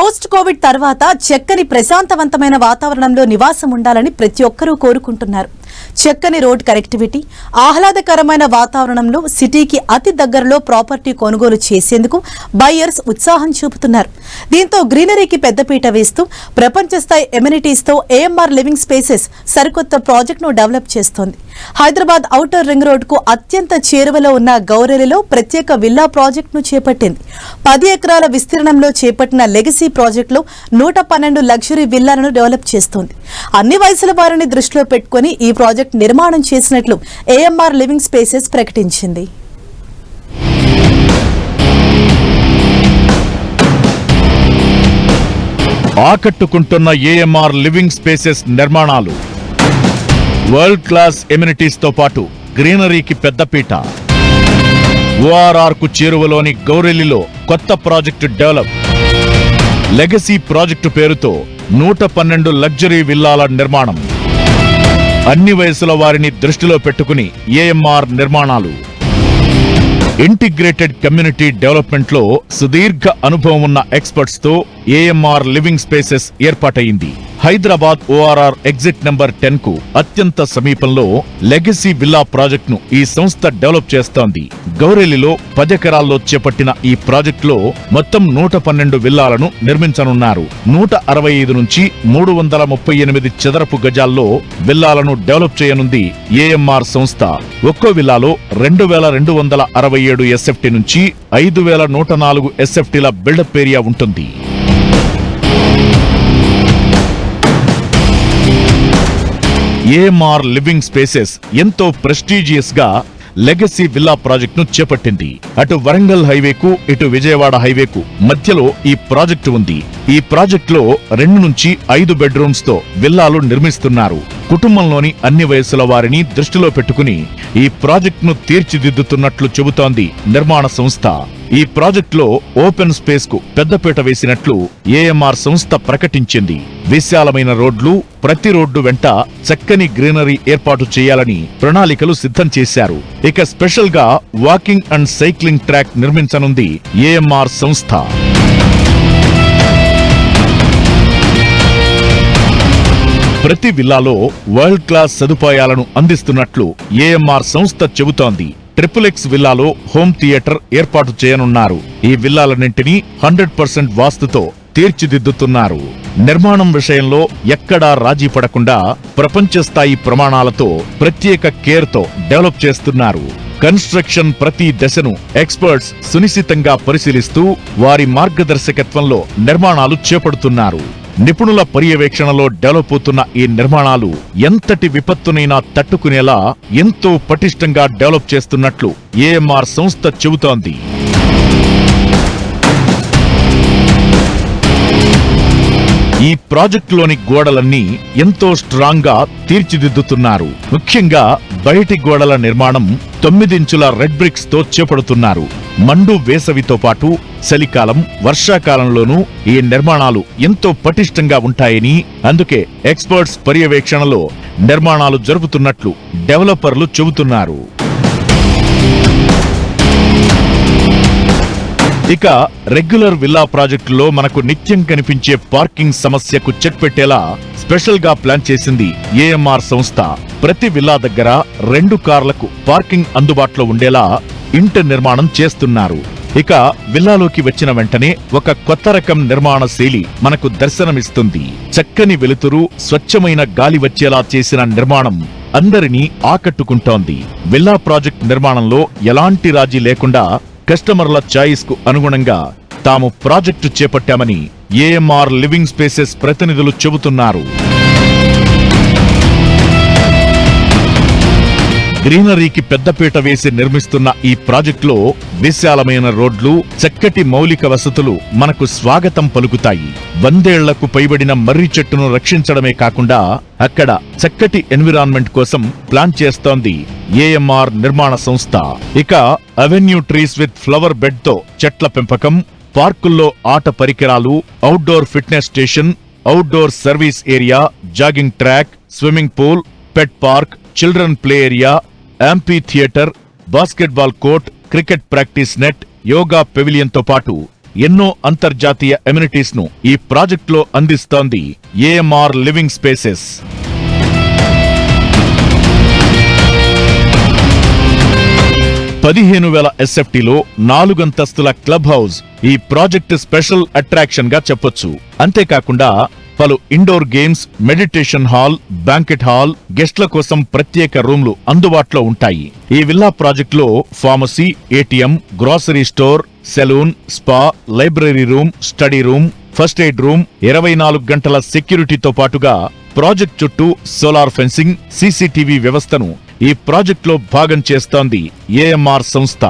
Post Covid తర్వాత చక్కని ప్రశాంతవంతమైన వాతావరణంలో నివాసం ఉండాలని ప్రతి ఒక్కరూ కోరుకుంటున్నారు. చక్కని రోడ్ కనెక్టివిటీ, ఆహ్లాదకరమైన వాతావరణంలో సిటీకి అతి దగ్గరలో ప్రాపర్టీ కొనుగోలు చేసేందుకు బయ్యర్స్ ఉత్సాహం చూపుతున్నారు. దీంతో గ్రీనరీకి పెద్దపీట వేస్తూ ప్రపంచ స్థాయి ఎమ్యూనిటీస్తో ఏఎంఆర్ లివింగ్ స్పేసెస్ సరికొత్త ప్రాజెక్టును డెవలప్ చేస్తోంది. హైదరాబాద్ ఔటర్ రింగ్ రోడ్డుకు అత్యంత చేరువలో ఉన్న గౌరెలిలో ప్రత్యేక విల్లా ప్రాజెక్టును చేపట్టింది. 10 ఎకరాల విస్తీర్ణంలో చేపట్టిన లెగసీ ప్రాజెక్టులో 112 లగ్జరీ విల్లాలను డెవలప్ చేస్తోంది. అన్ని వయసుల వారిని దృష్టిలో పెట్టుకుని ఈ ప్రాజెక్ట్ నిర్మాణం చేసినట్లు ఏఎంఆర్ లివింగ్ స్పేసెస్ ప్రకటించింది. ఆకట్టుకుంటున్న ఏఎంఆర్ లివింగ్ స్పేసెస్ నిర్మాణాలు వరల్డ్ క్లాస్ ఎమ్యూనిటీస్ తో పాటు గ్రీనరీకి పెద్దపీట. ఓఆర్ఆర్ కు చేరువలోని గౌరెలిలో కొత్త ప్రాజెక్టు డెవలప్. లెగసీ ప్రాజెక్టు పేరుతో 112 లగ్జరీ విల్లాల నిర్మాణం. అన్ని వయసుల వారిని దృష్టిలో పెట్టుకుని ఏఎంఆర్ నిర్మాణాలు. ఇంటిగ్రేటెడ్ కమ్యూనిటీ డెవలప్మెంట్ లో సుదీర్ఘ అనుభవం ఉన్న ఎక్స్పర్ట్స్ తో ఏఎంఆర్ లివింగ్ స్పేసెస్ ఏర్పాటైంది. హైదరాబాద్ ఓఆర్ఆర్ ఎగ్జిట్ నెంబర్ 10 కు అత్యంత సమీపంలో లెగసీ విల్లా ప్రాజెక్టును ఈ సంస్థ డెవలప్ చేస్తోంది. గౌరెలిలో 10 ఎకరాల్లో చేపట్టిన ఈ ప్రాజెక్టులో మొత్తం 112 విల్లాలను నిర్మించనున్నారు. 165 నుంచి 338 చదరపు గజాల్లో విల్లాలను డెవలప్ చేయనుంది ఏఎంఆర్ సంస్థ. ఒక్కో విల్లాలో 2267 ఎస్ఎఫ్టీ నుంచి 5104 ఎస్ఎఫ్టీల బిల్డప్ ఏరియా ఉంటుంది. ఏఎంఆర్ లివింగ్ స్పేసెస్ ఎంతో ప్రెస్టీజియస్ గా లెగసీ విల్లా ప్రాజెక్టును చేపట్టింది. అటు వరంగల్ హైవేకు, ఇటు విజయవాడ హైవేకు మధ్యలో ఈ ప్రాజెక్టు ఉంది. ఈ ప్రాజెక్టులో 2 నుంచి 5 బెడ్రూమ్స్ తో విల్లాలు నిర్మిస్తున్నారు. కుటుంబంలోని అన్ని వయసుల వారిని దృష్టిలో పెట్టుకుని ఈ ప్రాజెక్టును తీర్చిదిద్దుతున్నట్లు చెబుతోంది నిర్మాణ సంస్థ. ఈ ప్రాజెక్టులో ఓపెన్ స్పేస్ కు పెద్దపీట వేసినట్లు ఏఎంఆర్ సంస్థ ప్రకటించింది. విశాలమైన రోడ్లు, ప్రతి రోడ్డు వెంట చక్కని గ్రీనరీ ఏర్పాటు చేయాలని ప్రణాళికలు సిద్ధం చేశారు. ఇక స్పెషల్ గా వాకింగ్ అండ్ సైక్లింగ్ ట్రాక్ నిర్మించనుంది ఏఎంఆర్ సంస్థ. ప్రతి విల్లాలో వరల్డ్ క్లాస్ సదుపాయాలను అందిస్తున్నట్లు ఏఎంఆర్ సంస్థ చెబుతోంది. ట్రిపుల్-ఎక్స్ విల్లాలో హోమ్ థియేటర్ ఏర్పాటు చేయనున్నారు. ఈ విల్లాలన్నింటినీ 100% వాస్తుతో తీర్చిదిద్దుతున్నారు. నిర్మాణం విషయంలో ఎక్కడా రాజీ పడకుండా ప్రపంచ స్థాయి ప్రమాణాలతో ప్రత్యేక కేర్తో డెవలప్ చేస్తున్నారు. కన్స్ట్రక్షన్ ప్రతి దశను ఎక్స్పర్ట్స్ సునిశితంగా పరిశీలిస్తూ వారి మార్గదర్శకత్వంలో నిర్మాణాలు చేపడుతున్నారు. నిపుణుల పర్యవేక్షణలో డెవలప్ అవుతున్న ఈ నిర్మాణాలు ఎంతటి విపత్తునైనా తట్టుకునేలా ఎంతో పటిష్టంగా డెవలప్ చేస్తున్నట్లు ఏఎంఆర్ సంస్థ చెబుతోంది. ఈ ప్రాజెక్టులోని గోడలన్నీ ఎంతో స్ట్రాంగ్ గా తీర్చిదిద్దుతున్నారు. ముఖ్యంగా బయటి గోడల నిర్మాణం 9 ఇంచుల రెడ్ బ్రిక్స్ తో చేపడుతున్నారు. మండు వేసవితో పాటు చలికాలం, వర్షాకాలంలోనూ ఈ నిర్మాణాలు ఎంతో పటిష్టంగా ఉంటాయని, అందుకే ఎక్స్పర్ట్స్ పర్యవేక్షణలో నిర్మాణాలు జరుపుతున్నట్లు డెవలపర్లు చెబుతున్నారు. ఇక రెగ్యులర్ విల్లా ప్రాజెక్టులో మనకు నిత్యం కనిపించే పార్కింగ్ సమస్యకు చెక్ పెట్టేలా స్పెషల్ గా ప్లాన్ చేసింది ఏఎంఆర్ సంస్థ. ప్రతి విల్లా దగ్గర 2 కార్లకు పార్కింగ్ అందుబాటులో ఉండేలా ఇంటి నిర్మాణం చేస్తున్నారు. ఇక విల్లాలోకి వచ్చిన వెంటనే ఒక కొత్త రకం నిర్మాణ శైలి మనకు దర్శనమిస్తుంది. చక్కని వెలుతురు, స్వచ్ఛమైన గాలి వచ్చేలా చేసిన నిర్మాణం అందరినీ ఆకట్టుకుంటోంది. విల్లా ప్రాజెక్ట్ నిర్మాణంలో ఎలాంటి రాజీ లేకుండా కస్టమర్ల చాయిస్ కు అనుగుణంగా తాము ప్రాజెక్టు చేపట్టామని ఏఎంఆర్ లివింగ్ స్పేసెస్ ప్రతినిధులు చెబుతున్నారు. గ్రీనరీకి పెద్దపీట వేసి నిర్మిస్తున్న ఈ ప్రాజెక్టులో విశాలమైన రోడ్లు, చక్కటి మౌలిక వసతులు మనకు స్వాగతం పలుకుతాయి. 100 ఏళ్లకు పైబడిన మర్రి చెట్టును రక్షించడమే కాకుండా అక్కడ చక్కటి ఎన్విరాన్మెంట్ కోసం ప్లాన్ చేస్తోంది ఏఎంఆర్ నిర్మాణ సంస్థ. ఇక avenue trees with flower bed తో చెట్ల పెంపకం, పార్కుల్లో ఆట పరికరాలు, outdoor fitness station, outdoor service area, jogging track, swimming pool, pet park, children play area, amphitheatre, basketball court, cricket practice net, yoga pavilion తో పాటు ఎన్నో అంతర్జాతీయ ఎమ్యూనిటీస్ ను ఈ ప్రాజెక్టులో అందిస్తోంది ఏఎంఆర్ లివింగ్ స్పేసెస్. 15,000 SFTలో 4 అంతస్తుల క్లబ్ హౌస్ ఈ ప్రాజెక్ట్ స్పెషల్ అట్రాక్షన్ గా చెప్పొచ్చు. అంతేకాకుండా పలు indoor games, meditation hall, banquet hall, గెస్ట్ల కోసం ప్రత్యేక రూమ్లు అందుబాటులో ఉంటాయి. ఈ విల్లా ప్రాజెక్టులో pharmacy, ATM, grocery store, salon, spa, library room, study room, first aid room, 24 గంటల సెక్యూరిటీతో పాటుగా ప్రాజెక్ట్ చుట్టూ సోలార్ ఫెన్సింగ్, సీసీటీవీ వ్యవస్థను ఈ ప్రాజెక్టులో భాగం చేస్తోంది ఏఎంఆర్ సంస్థ.